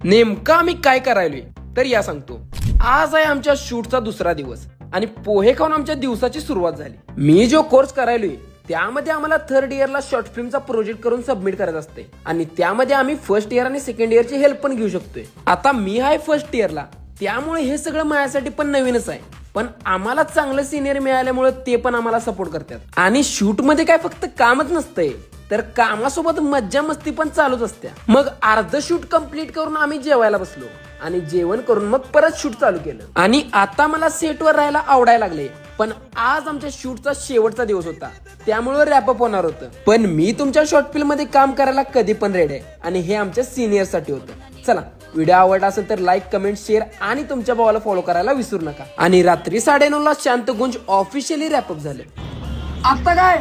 नेमका आम्ही काय करायलोय तर या सांगतो. आज आहे आमच्या शूटचा दुसरा दिवस आणि पोहे खाऊन आमच्या दिवसाची सुरुवात झाली. मी जो कोर्स करायलोय त्यामध्ये आम्हाला थर्ड इयरला शॉर्ट फिल्मचा प्रोजेक्ट करून सबमिट करायचा असते आणि त्यामध्ये आम्ही फर्स्ट इयर आणि सेकंड इयरची हेल्प पण घेऊ शकतोय. आता मी आहे फर्स्ट इयरला, त्यामुळे हे सगळं माझ्यासाठी पण नवीनच आहे. पण आम्हाला चांगलं सिनियर मिळाल्यामुळे ते पण आम्हाला सपोर्ट करतात. आणि शूट मध्ये काय फक्त कामच नसतंय तर कामासोबत मज्जा मस्ती पण चालूच असते. मग अर्ध शूट कंप्लीट करून आम्ही जेवायला बसलो आणि जेवण करून मग परत शूट चालू केलं. आणि आता मला सेटवर राहायला आवडायला लागले. पण आज आमच्या शूटचा शेवटचा दिवस होता त्यामुळे रॅपअप होणार होतं. पण मी तुमच्या शॉर्ट फिल्म मध्ये काम करायला कधी पण रेडी आहे आणि हे आमच्या सिनियर साठी होतं. चला, व्हिडिओ आवडला असेल तर लाईक, कमेंट, शेअर आणि तुमच्या भावाला फॉलो करायला विसरू नका. आणि रात्री 9:30 ला शांत गुंज ऑफिशियली रॅपअप झाले. आता काय